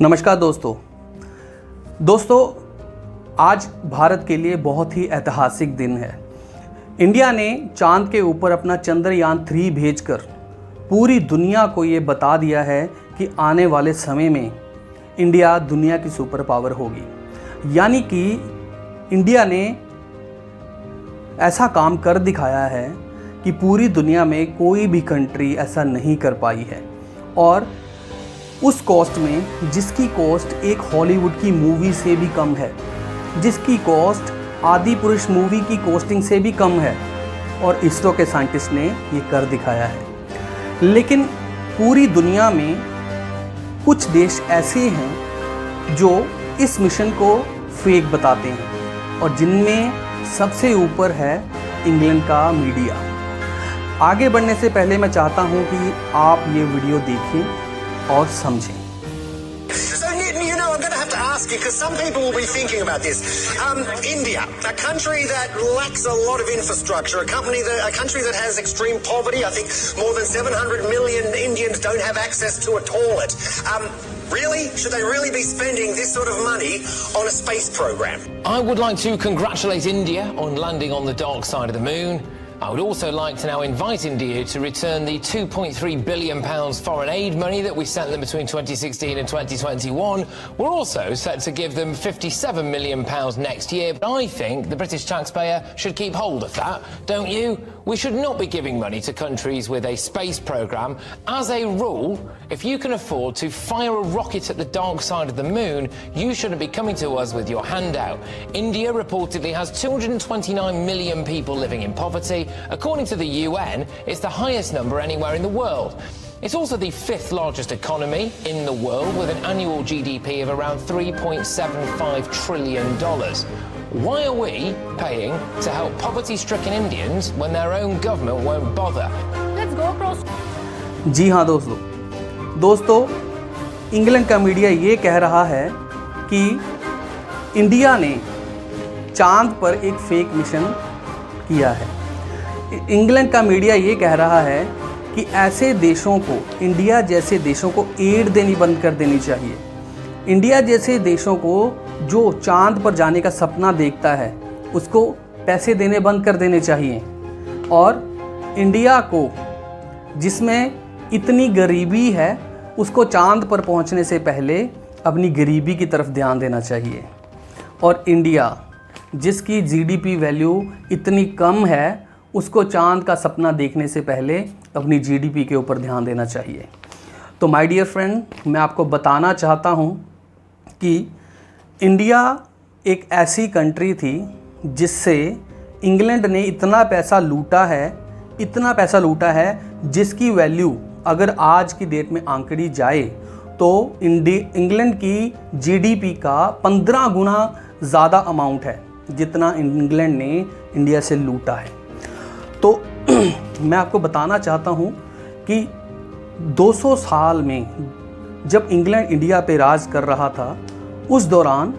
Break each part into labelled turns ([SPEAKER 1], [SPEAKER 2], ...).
[SPEAKER 1] नमस्कार दोस्तों आज भारत के लिए बहुत ही ऐतिहासिक दिन है। इंडिया ने चांद के ऊपर अपना चंद्रयान 3 भेजकर पूरी दुनिया को ये बता दिया है कि आने वाले समय में इंडिया दुनिया की सुपर पावर होगी। यानी कि इंडिया ने ऐसा काम कर दिखाया है कि पूरी दुनिया में कोई भी कंट्री ऐसा नहीं कर पाई है, और उस कॉस्ट में जिसकी कॉस्ट एक हॉलीवुड की मूवी से भी कम है, जिसकी कॉस्ट आदि पुरुष मूवी की कॉस्टिंग से भी कम है, और इसरो के साइंटिस्ट ने ये कर दिखाया है। लेकिन पूरी दुनिया में कुछ देश ऐसे हैं जो इस मिशन को फेक बताते हैं, और जिनमें सबसे ऊपर है इंग्लैंड का मीडिया। आगे बढ़ने से पहले मैं चाहता हूं कि आप ये वीडियो देखें और समझें।
[SPEAKER 2] So, you know, I'm going to have to ask you, because some people will be thinking about this. India, a country that lacks a lot of infrastructure, a country that has extreme poverty. I think more than 700 million Indians don't have access to a toilet. Really? Should they really be spending this sort of money on a space program?
[SPEAKER 3] I would like to congratulate India on landing on the dark side of the moon. I would also like to now invite India to return the £2.3 billion foreign aid money that we sent them between 2016 and 2021. We're also set to give them £57 million next year. But I think the British taxpayer should keep hold of that, don't you? We should not be giving money to countries with a space programme. As a rule, if you can afford to fire a rocket at the dark side of the moon, you shouldn't be coming to us with your hand out. India reportedly has 229 million people living in poverty. According to the UN, it's the highest number anywhere in the world. It's also the 5th largest economy in the world, with an annual GDP of around $3.75 trillion. Why are we paying to help poverty-stricken Indians when their own government won't bother?
[SPEAKER 4] Let's go across.
[SPEAKER 1] जी हाँ दोस्तों England का media ये कह रहा है कि India ने चांद पर एक फेक मिशन किया है। इंग्लैंड का मीडिया ये कह रहा है कि ऐसे देशों को, इंडिया जैसे देशों को एड देनी बंद कर देनी चाहिए। इंडिया जैसे देशों को जो चांद पर जाने का सपना देखता है, उसको पैसे देने बंद कर देने चाहिए, और इंडिया को जिसमें इतनी गरीबी है, उसको चांद पर पहुंचने से पहले अपनी गरीबी की तरफ ध्यान देना चाहिए। और इंडिया जिसकी जीडीपी वैल्यू इतनी कम है, उसको चांद का सपना देखने से पहले अपनी जीडीपी के ऊपर ध्यान देना चाहिए। तो माय डियर फ्रेंड, मैं आपको बताना चाहता हूँ कि इंडिया एक ऐसी कंट्री थी जिससे इंग्लैंड ने इतना पैसा लूटा है जिसकी वैल्यू अगर आज की डेट में आंकड़ी जाए तो इंग्लैंड की जीडीपी का 15 गुना ज़्यादा अमाउंट है जितना इंग्लैंड ने इंडिया से लूटा है। तो मैं आपको बताना चाहता हूँ कि 200 साल में जब इंग्लैंड इंडिया पे राज कर रहा था, उस दौरान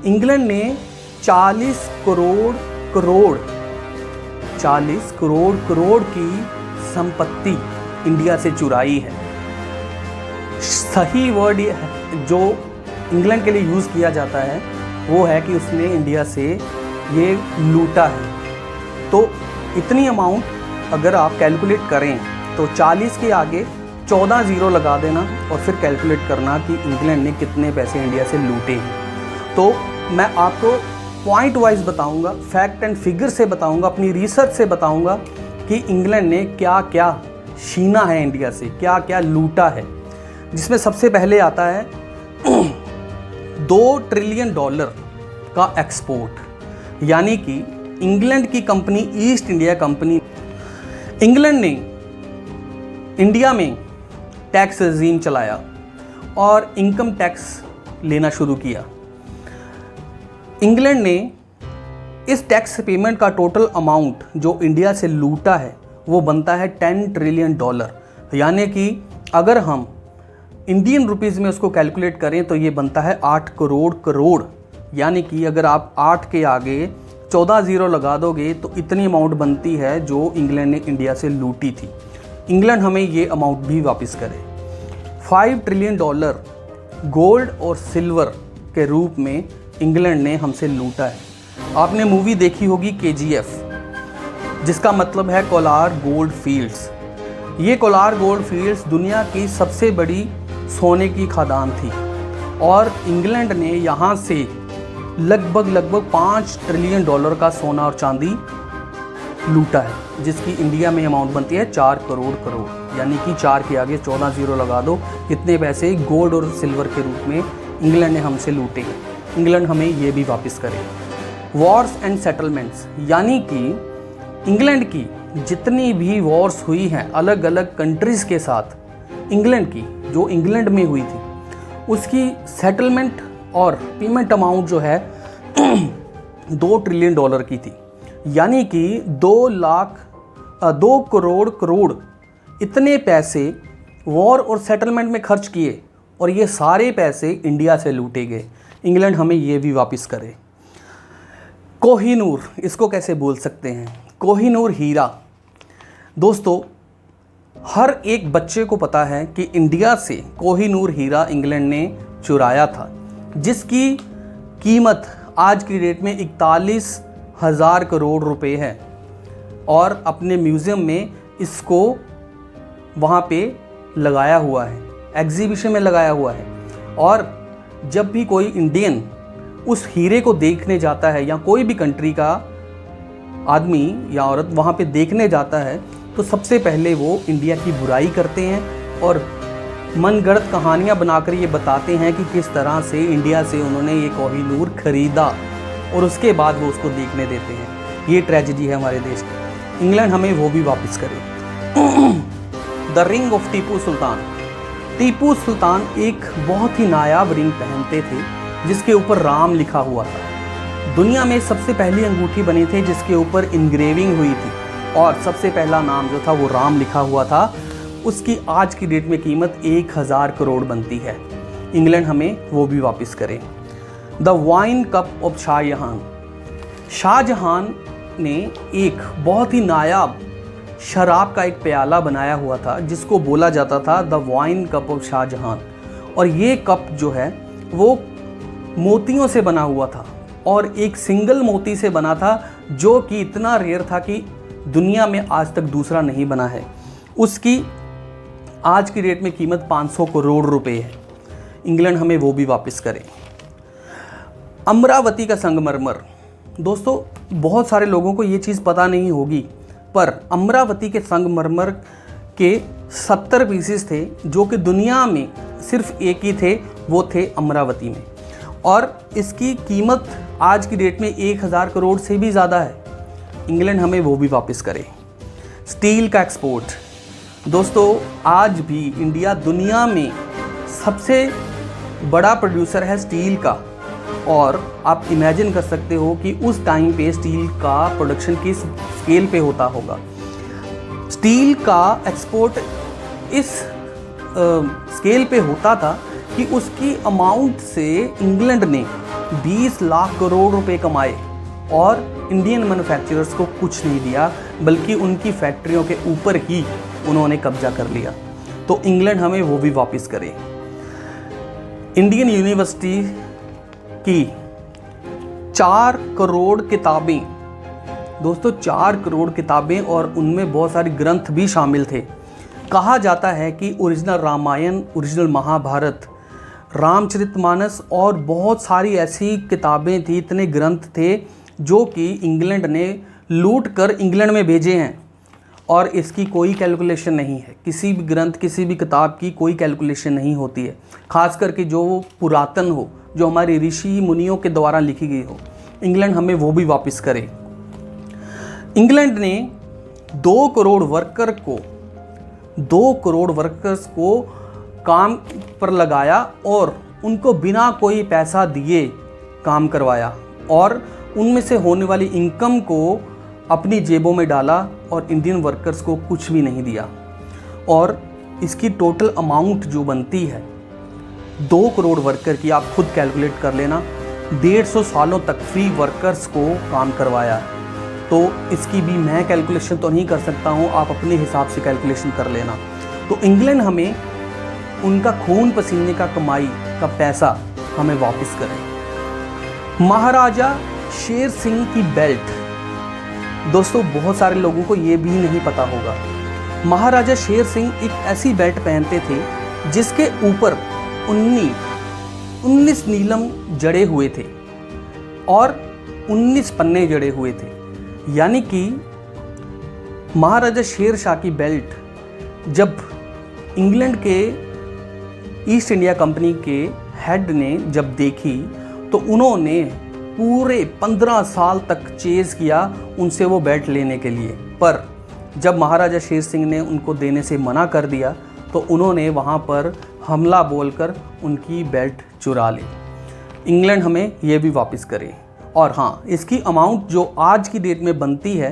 [SPEAKER 1] इंग्लैंड ने 40 करोड़ की संपत्ति इंडिया से चुराई है। सही वर्ड जो इंग्लैंड के लिए यूज़ किया जाता है वो है कि उसने इंडिया से ये लूटा है। तो इतनी अमाउंट अगर आप कैलकुलेट करें तो 40 के आगे 14 ज़ीरो लगा देना, और फिर कैलकुलेट करना कि इंग्लैंड ने कितने पैसे इंडिया से लूटे हैं। तो मैं आपको पॉइंट वाइज बताऊंगा, फैक्ट एंड फिगर से बताऊंगा, अपनी रिसर्च से बताऊंगा कि इंग्लैंड ने क्या क्या छीना है इंडिया से, क्या क्या लूटा है। जिसमें सबसे पहले आता है $2 ट्रिलियन का एक्सपोर्ट। यानी कि इंग्लैंड की company east India company, England ने इंडिया में टैक्स रेजीम चलाया और इनकम टैक्स लेना शुरू किया। इंग्लैंड ने इस टैक्स पेमेंट का टोटल अमाउंट जो इंडिया से लूटा है वो बनता है $10 ट्रिलियन। यानी कि अगर हम इंडियन रुपीज़ में उसको कैलकुलेट करें तो ये बनता है 8 करोड़। यानी कि अगर आप 8 के आगे 14 ज़ीरो लगा दोगे तो इतनी अमाउंट बनती है जो इंग्लैंड ने इंडिया से लूटी थी। इंग्लैंड हमें ये अमाउंट भी वापस करे। $5 ट्रिलियन गोल्ड और सिल्वर के रूप में इंग्लैंड ने हमसे लूटा है। आपने मूवी देखी होगी KGF, जिसका मतलब है कोलार गोल्ड फील्ड्स। ये कोलार गोल्ड फील्ड्स दुनिया की सबसे बड़ी सोने की खदान थी और इंग्लैंड ने यहाँ से लगभग 5 ट्रिलियन डॉलर का सोना और चांदी लूटा है, जिसकी इंडिया में अमाउंट बनती है 4 करोड़, यानी कि 4 के आगे 14 जीरो लगा दो। इतने पैसे गोल्ड और सिल्वर के रूप में इंग्लैंड ने हमसे लूटे हैं। इंग्लैंड हमें ये भी वापस करे। वॉर्स एंड सेटलमेंट्स, यानी कि इंग्लैंड की जितनी भी वॉर्स हुई हैं अलग अलग कंट्रीज़ के साथ, इंग्लैंड की जो इंग्लैंड में हुई थी उसकी सेटलमेंट और पेमेंट अमाउंट जो है 2 ट्रिलियन डॉलर की थी, यानी कि 2 करोड़ इतने पैसे वॉर और सेटलमेंट में खर्च किए और ये सारे पैसे इंडिया से लूटे गए। इंग्लैंड हमें ये भी वापस करे। कोहिनूर, इसको कैसे बोल सकते हैं, कोहिनूर हीरा। दोस्तों, हर एक बच्चे को पता है कि इंडिया से कोहिनूर हीरा इंग्लैंड ने चुराया था, जिसकी कीमत आज की डेट में 41,000 करोड़ रुपए है और अपने म्यूज़ियम में इसको वहाँ पे लगाया हुआ है, एग्जीबिशन में लगाया हुआ है। और जब भी कोई इंडियन उस हीरे को देखने जाता है या कोई भी कंट्री का आदमी या औरत वहाँ पे देखने जाता है तो सबसे पहले वो इंडिया की बुराई करते हैं और मनगढ़ंत कहानियाँ बनाकर ये बताते हैं कि किस तरह से इंडिया से उन्होंने ये कोहिनूर खरीदा और उसके बाद वो उसको देखने देते हैं। ये ट्रेजेडी है हमारे देश की। इंग्लैंड हमें वो भी वापस करे। The ring of Tipu Sultan. Tipu Sultan एक बहुत ही नायाब रिंग पहनते थे जिसके ऊपर राम लिखा हुआ था। दुनिया में सबसे पहली अंगूठी बनी थी जिसके ऊपर इंग्रेविंग हुई थी और सबसे पहला नाम जो था वो राम लिखा हुआ था। उसकी आज की डेट में कीमत 1,000 करोड़ बनती है। इंग्लैंड हमें वो भी वापस करे। The wine cup of Shahjahan. Shahjahan ने एक बहुत ही नायाब शराब का एक प्याला बनाया हुआ था जिसको बोला जाता था the wine cup of Shahjahan. और ये कप जो है वो मोतियों से बना हुआ था और एक सिंगल मोती से बना था जो कि इतना रेयर था कि दुनिया में आज तक दूसरा नहीं बना है। उसकी आज की डेट में कीमत 500 करोड़ रुपए है। इंग्लैंड हमें वो भी वापस करे। अमरावती का संगमरमर। दोस्तों, बहुत सारे लोगों को ये चीज़ पता नहीं होगी पर अमरावती के संगमरमर के 70 पीसेस थे जो कि दुनिया में सिर्फ एक ही थे, वो थे अमरावती में। और इसकी कीमत आज की डेट में 1,000 करोड़ से भी ज़्यादा है। इंग्लैंड हमें वो भी वापस करे। स्टील का एक्सपोर्ट। दोस्तों, आज भी इंडिया दुनिया में सबसे बड़ा प्रोड्यूसर है स्टील का और आप इमेजिन कर सकते हो कि उस टाइम पे स्टील का प्रोडक्शन किस स्केल पे होता होगा। स्टील का एक्सपोर्ट इस स्केल पे होता था कि उसकी अमाउंट से इंग्लैंड ने 20 लाख करोड़ रुपए कमाए और इंडियन मैन्युफैक्चरर्स को कुछ नहीं दिया, बल्कि उनकी फैक्ट्रियों के ऊपर ही उन्होंने कब्जा कर लिया। तो इंग्लैंड हमें वो भी वापस करे। इंडियन यूनिवर्सिटी की 4 करोड़ किताबें, दोस्तों 4 करोड़ किताबें, और उनमें बहुत सारे ग्रंथ भी शामिल थे। कहा जाता है कि ओरिजिनल रामायण, ओरिजिनल महाभारत, रामचरितमानस और बहुत सारी ऐसी किताबें थी, इतने ग्रंथ थे जो कि इंग्लैंड ने लूट कर इंग्लैंड में भेजे हैं और इसकी कोई कैलकुलेशन नहीं है। किसी भी ग्रंथ, किसी भी किताब की कोई कैलकुलेशन नहीं होती है, खास करके जो पुरातन हो, जो हमारे ऋषि मुनियों के द्वारा लिखी गई हो। इंग्लैंड हमें वो भी वापस करे। इंग्लैंड ने 2 करोड़ वर्कर्स को काम पर लगाया और उनको बिना कोई पैसा दिए काम करवाया और उनमें से होने वाली इनकम को अपनी जेबों में डाला और इंडियन वर्कर्स को कुछ भी नहीं दिया। और इसकी टोटल अमाउंट जो बनती है 2 करोड़ वर्कर की, आप खुद कैलकुलेट कर लेना। 150 सालों तक फ्री वर्कर्स को काम करवाया। तो इसकी भी मैं कैलकुलेशन तो नहीं कर सकता हूँ, आप अपने हिसाब से कैलकुलेशन कर लेना। तो इंग्लैंड हमें उनका खून पसीने का कमाई का पैसा हमें वापस करें। महाराजा शेर सिंह की बेल्ट, दोस्तों बहुत सारे लोगों को ये भी नहीं पता होगा, महाराजा शेर सिंह एक ऐसी बेल्ट पहनते थे जिसके ऊपर 19 नीलम जड़े हुए थे और 19 पन्ने जड़े हुए थे। यानी कि महाराजा शेर शाह की बेल्ट जब इंग्लैंड के ईस्ट इंडिया कंपनी के हेड ने जब देखी तो उन्होंने पूरे 15 साल तक चेज़ किया उनसे वो बेल्ट लेने के लिए, पर जब महाराजा शेर सिंह ने उनको देने से मना कर दिया तो उन्होंने वहाँ पर हमला बोलकर उनकी बेल्ट चुरा ली। इंग्लैंड हमें ये भी वापस करे। और हाँ, इसकी अमाउंट जो आज की डेट में बनती है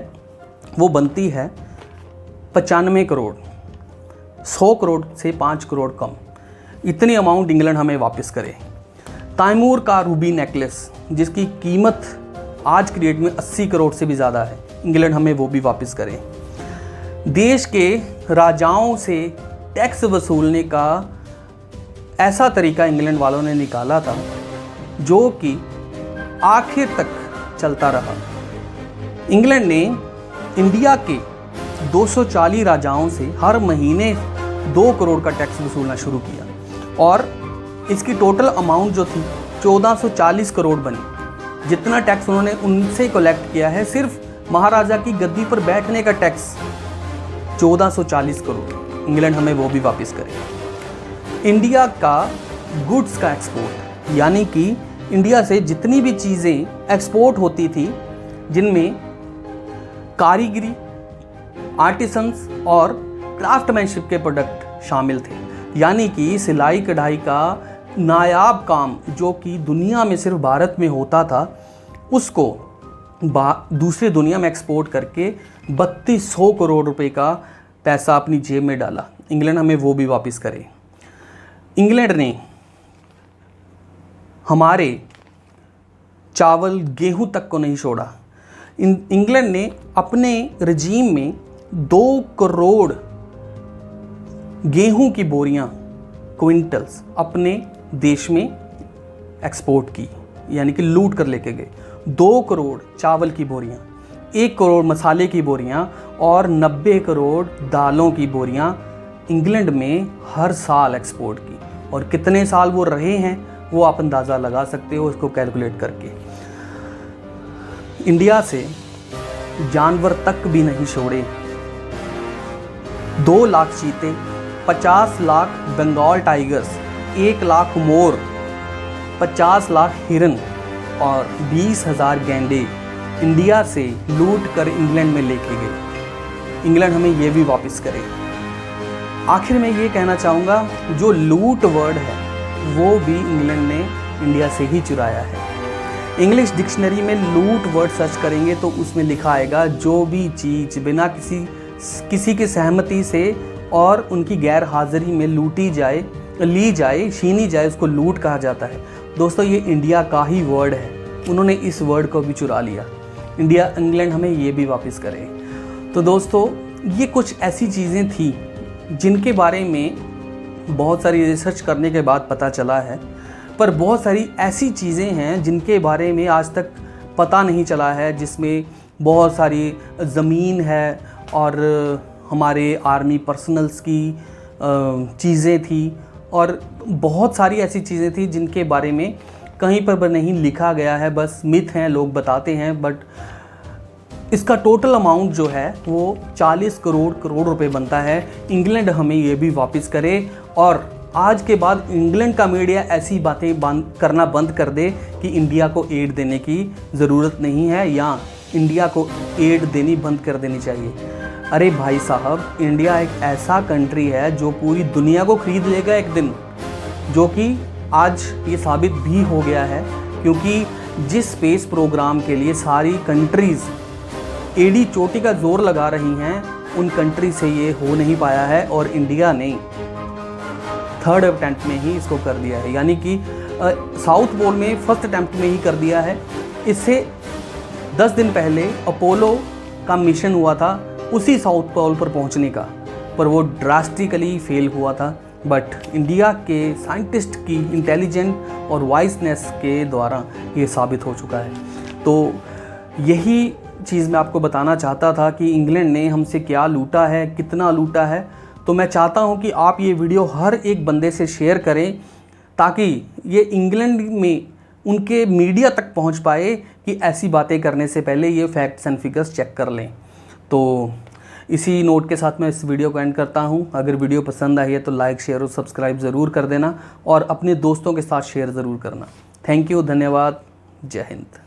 [SPEAKER 1] वो बनती है 95 करोड़, 100 करोड़ से 5 करोड़ कम, इतनी अमाउंट इंग्लैंड हमें वापस करे। तैमूर का रूबी नेकलेस जिसकी कीमत आज की डेट में 80 करोड़ से भी ज़्यादा है, इंग्लैंड हमें वो भी वापस करे। देश के राजाओं से टैक्स वसूलने का ऐसा तरीका इंग्लैंड वालों ने निकाला था जो कि आखिर तक चलता रहा। इंग्लैंड ने इंडिया के 240 राजाओं से हर महीने 2 करोड़ का टैक्स वसूलना शुरू किया और इसकी टोटल अमाउंट जो थी 1440 करोड़ बनी। जितना टैक्स उन्होंने उनसे कलेक्ट किया है, सिर्फ महाराजा की गद्दी पर बैठने का टैक्स 1440 करोड़, इंग्लैंड हमें वो भी वापस करे। इंडिया का गुड्स का एक्सपोर्ट, यानी कि इंडिया से जितनी भी चीज़ें एक्सपोर्ट होती थी जिनमें कारीगरी, आर्टिसंस और क्राफ्टमैनशिप के प्रोडक्ट शामिल थे, यानी कि सिलाई कढ़ाई का नायाब काम जो कि दुनिया में सिर्फ भारत में होता था, उसको दूसरी दुनिया में एक्सपोर्ट करके 3200 करोड़ रुपए का पैसा अपनी जेब में डाला। इंग्लैंड हमें वो भी वापस करे। इंग्लैंड ने हमारे चावल गेहूं तक को नहीं छोड़ा। इंग्लैंड ने अपने रजीम में 2 करोड़ गेहूं की बोरियां, क्विंटल्स अपने देश में एक्सपोर्ट की, यानी कि लूट कर लेके गए। 2 करोड़ चावल की बोरियां, 1 करोड़ मसाले की बोरियां और 90 करोड़ दालों की बोरियां इंग्लैंड में हर साल एक्सपोर्ट की। और कितने साल वो रहे हैं वो आप अंदाज़ा लगा सकते हो इसको कैलकुलेट करके। इंडिया से जानवर तक भी नहीं छोड़े। 2 लाख चीते, 50 लाख बंगाल टाइगर्स, 1 लाख मोर, 50 लाख हिरन और 20,000 गैंडे इंडिया से लूट कर इंग्लैंड में लेके गए। इंग्लैंड हमें ये भी वापस करे। आखिर में ये कहना चाहूँगा, जो लूट वर्ड है वो भी इंग्लैंड ने इंडिया से ही चुराया है। इंग्लिश डिक्शनरी में लूट वर्ड सर्च करेंगे तो उसमें लिखा आएगा जो भी चीज़ बिना किसी की सहमति से और उनकी गैर हाजिरी में ली जाए, छीनी जाए, उसको लूट कहा जाता है। दोस्तों ये इंडिया का ही वर्ड है, उन्होंने इस वर्ड को भी चुरा लिया। इंग्लैंड हमें ये भी वापस करे। तो दोस्तों ये कुछ ऐसी चीज़ें थी जिनके बारे में बहुत सारी रिसर्च करने के बाद पता चला है, पर बहुत सारी ऐसी चीज़ें हैं जिनके बारे में आज तक पता नहीं चला है, जिसमें बहुत सारी ज़मीन है और हमारे आर्मी पर्सनल्स की चीज़ें थी और बहुत सारी ऐसी चीज़ें थी जिनके बारे में कहीं पर नहीं लिखा गया है, बस मिथ हैं, लोग बताते हैं। बट इसका टोटल अमाउंट जो है वो 40 करोड़ रुपए बनता है। इंग्लैंड हमें ये भी वापस करे और आज के बाद इंग्लैंड का मीडिया ऐसी बातें करना बंद कर दे कि इंडिया को एड देने की ज़रूरत नहीं है या इंडिया को एड देनी बंद कर देनी चाहिए। अरे भाई साहब, इंडिया एक ऐसा कंट्री है जो पूरी दुनिया को खरीद लेगा एक दिन, जो कि आज ये साबित भी हो गया है, क्योंकि जिस स्पेस प्रोग्राम के लिए सारी कंट्रीज़ एडी चोटी का जोर लगा रही हैं, उन कंट्री से ये हो नहीं पाया है और इंडिया ने 3rd अटेम्प्ट में ही इसको कर दिया है, यानी कि साउथ पोल में 1st अटेम्प्ट में ही कर दिया है। इससे 10 दिन पहले अपोलो का मिशन हुआ था उसी साउथ पोल पर पहुंचने का, पर वो ड्रास्टिकली फेल हुआ था। बट इंडिया के साइंटिस्ट की इंटेलिजेंट और वाइसनेस के द्वारा ये साबित हो चुका है। तो यही चीज़ मैं आपको बताना चाहता था कि इंग्लैंड ने हमसे क्या लूटा है, कितना लूटा है। तो मैं चाहता हूँ कि आप ये वीडियो हर एक बंदे से शेयर करें ताकि ये इंग्लैंड में उनके मीडिया तक पहुँच पाए कि ऐसी बातें करने से पहले ये फैक्ट्स एंड फिगर्स चेक कर लें। तो इसी नोट के साथ मैं इस वीडियो को एंड करता हूँ। अगर वीडियो पसंद आई है तो लाइक, शेयर और सब्सक्राइब ज़रूर कर देना और अपने दोस्तों के साथ शेयर ज़रूर करना। थैंक यू, धन्यवाद, जय हिंद।